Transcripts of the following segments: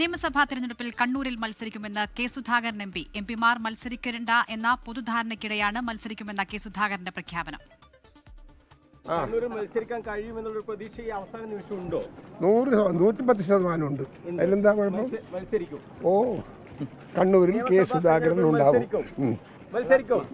നിയമസഭാ തെരഞ്ഞെടുപ്പിൽ കണ്ണൂരിൽ മത്സരിക്കുമെന്ന് കെ സുധാകരൻ എംപിമാർ മത്സരിക്കരുണ്ട എന്ന പൊതുധാരണയ്ക്കിടെയാണ് മത്സരിക്കുമെന്ന കെ സുധാകരന്റെ പ്രഖ്യാപനം. കണ്ണൂരിൽ മത്സരിക്കാൻ കഴിയുമെന്നുള്ള പ്രതീക്ഷ ഈ അവസാന നിമിഷം ഉണ്ടോ? 110% ഉണ്ട്. അതിലെന്താ കുഴപ്പം? മത്സരിക്കും. ഓ, കണ്ണൂരിൽ കെ സുധാകരൻ ഉണ്ടാവും. മത്സരിക്കും.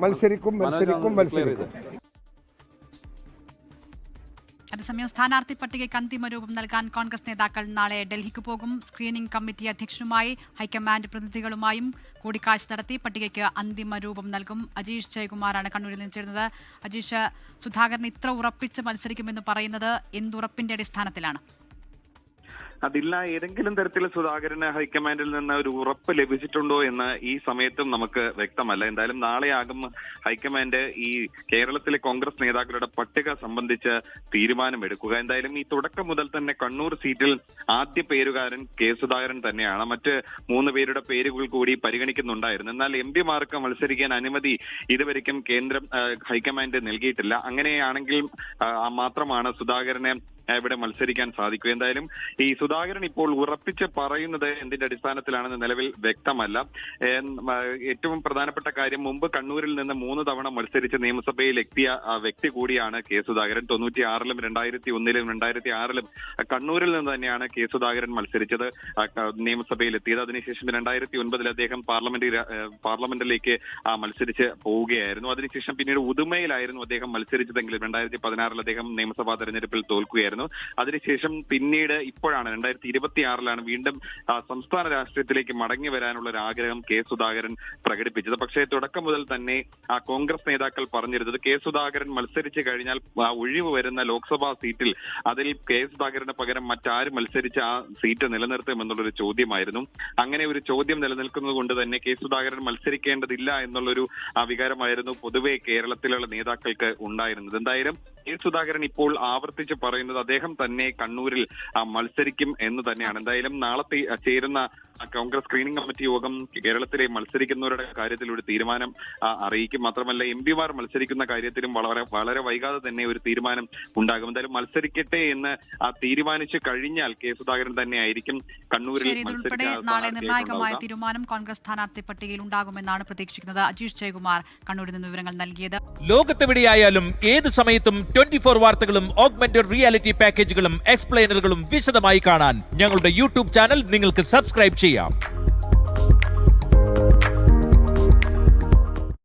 അതേസമയം സ്ഥാനാർത്ഥി പട്ടികയ്ക്ക് അന്തിമ രൂപം നൽകാൻ കോൺഗ്രസ് നേതാക്കൾ നാളെ ഡൽഹിക്ക് പോകും. സ്ക്രീനിംഗ് കമ്മിറ്റി അധ്യക്ഷനുമായി ഹൈക്കമാൻഡ് പ്രതിനിധികളുമായും കൂടിക്കാഴ്ച നടത്തി പട്ടികയ്ക്ക് അന്തിമ രൂപം നൽകും. അജീഷ് ജയകുമാറാണ് കണ്ണൂരിൽ നിന്ന് ചേരുന്നത്. അജീഷ്, സുധാകരൻ ഇത്ര ഉറപ്പിച്ച് മത്സരിക്കുമെന്ന് പറയുന്നത് എന്തുറപ്പിന്റെ അടിസ്ഥാനത്തിലാണ്? അതില്ല, ഏതെങ്കിലും തരത്തിൽ സുധാകരന് ഹൈക്കമാൻഡിൽ നിന്ന് ഒരു ഉറപ്പ് ലഭിച്ചിട്ടുണ്ടോ എന്ന് ഈ സമയത്തും നമുക്ക് വ്യക്തമല്ല. എന്തായാലും നാളെയാകും ഹൈക്കമാൻഡ് ഈ കേരളത്തിലെ കോൺഗ്രസ് നേതാക്കളുടെ പട്ടിക സംബന്ധിച്ച് തീരുമാനമെടുക്കുക. എന്തായാലും ഈ തുടക്കം മുതൽ തന്നെ കണ്ണൂർ സീറ്റിൽ ആദ്യ പേരുകാരൻ കെ സുധാകരൻ തന്നെയാണ്. മറ്റ് 3 പേരുടെ പേരുകൾ കൂടി പരിഗണിക്കുന്നുണ്ടായിരുന്നു. എന്നാൽ എംപിമാർക്ക് മത്സരിക്കാൻ അനുമതി ഇതുവരെയ്ക്കും കേന്ദ്രം ഹൈക്കമാൻഡ് നൽകിയിട്ടില്ല. അങ്ങനെയാണെങ്കിൽ മാത്രമാണ് സുധാകരനെ ഇവിടെ മത്സരിക്കാൻ സാധിക്കും. എന്തായാലും ഈ സുധാകരൻ ഇപ്പോൾ ഉറപ്പിച്ച് പറയുന്നത് എന്തിന്റെ അടിസ്ഥാനത്തിലാണെന്ന് നിലവിൽ വ്യക്തമല്ല. ഏറ്റവും പ്രധാനപ്പെട്ട കാര്യം, മുമ്പ് കണ്ണൂരിൽ നിന്ന് 3 തവണ മത്സരിച്ച് നിയമസഭയിൽ എത്തിയ വ്യക്തി കൂടിയാണ് കെ സുധാകരൻ. 1996-ലും 2001-ലും 2006-ലും കണ്ണൂരിൽ നിന്ന് തന്നെയാണ് കെ സുധാകരൻ മത്സരിച്ചത്, നിയമസഭയിൽ എത്തിയത്. അതിനുശേഷം 2009-ൽ അദ്ദേഹം പാർലമെന്റിലേക്ക് മത്സരിച്ച് പോവുകയായിരുന്നു. അതിനുശേഷം പിന്നീട് ഉദുമയിലായിരുന്നു അദ്ദേഹം മത്സരിച്ചതെങ്കിലും 2016-ൽ അദ്ദേഹം നിയമസഭാ തെരഞ്ഞെടുപ്പിൽ തോൽക്കുകയായിരുന്നു. അതിനുശേഷം പിന്നീട് ഇപ്പോഴാണ് 2026-ലാണ് വീണ്ടും സംസ്ഥാന രാഷ്ട്രീയത്തിലേക്ക് മടങ്ങി വരാനുള്ള ഒരു ആഗ്രഹം കെ സുധാകരൻ പ്രകടിപ്പിച്ചത്. പക്ഷേ തുടക്കം മുതൽ തന്നെ കോൺഗ്രസ് നേതാക്കൾ പറഞ്ഞിരുന്നത് കെ സുധാകരൻ മത്സരിച്ചു കഴിഞ്ഞാൽ ഒഴിവ് വരുന്ന ലോക്സഭാ സീറ്റിൽ അതിൽ കെ സുധാകരന് പകരം മറ്റാരും മത്സരിച്ച് ആ സീറ്റ് നിലനിർത്തുമെന്നുള്ളൊരു ചോദ്യമായിരുന്നു. അങ്ങനെ ഒരു ചോദ്യം നിലനിൽക്കുന്നത് കൊണ്ട് തന്നെ കെ സുധാകരൻ മത്സരിക്കേണ്ടതില്ല എന്നുള്ളൊരു വികാരമായിരുന്നു പൊതുവെ കേരളത്തിലുള്ള നേതാക്കൾക്ക് ഉണ്ടായിരുന്നത്. എന്തായാലും കെ സുധാകരൻ ഇപ്പോൾ ആവർത്തിച്ച് പറയുന്നത് അദ്ദേഹം തന്നെ കണ്ണൂരിൽ മത്സരിക്കും എന്ന് തന്നെയാണ്. എന്തായാലും നാളെ ചേരുന്ന കോൺഗ്രസ് സ്ക്രീനിംഗ് കമ്മിറ്റി യോഗം കേരളത്തിലെ മത്സരിക്കുന്നവരുടെ കാര്യത്തിൽ ഒരു തീരുമാനം അറിയിക്കും. മാത്രമല്ല എംപിമാർ മത്സരിക്കുന്ന കാര്യത്തിലും വളരെ വൈകാതെ തന്നെ ഒരു തീരുമാനം ഉണ്ടാകും. എന്തായാലും മത്സരിക്കട്ടെ എന്ന് തീരുമാനിച്ചു കഴിഞ്ഞാൽ കെ സുധാകരൻ തന്നെ ആയിരിക്കും കണ്ണൂരിൽ നാളെ നിർണായകമായ തീരുമാനം കോൺഗ്രസ് സ്ഥാനാർത്ഥി പട്ടികയിൽ ഉണ്ടാകുമെന്നാണ് പ്രതീക്ഷിക്കുന്നത്. അജീഷ് ജയകുമാർ കണ്ണൂരിൽ നിന്ന് വിവരങ്ങൾ നൽകിയത്. ലോകത്തെവിടെയായാലും ഏത് സമയത്തും 24 വാർത്തകളും ഓഗ്മെന്റഡ് റിയാലിറ്റി പാക്കേജുകളും എക്സ്പ്ലെയിനറുകളും വിശദമായി കാണാൻ ഞങ്ങളുടെ യൂട്യൂബ് ചാനൽ നിങ്ങൾക്ക് സബ്സ്ക്രൈബ് ചെയ്യാം.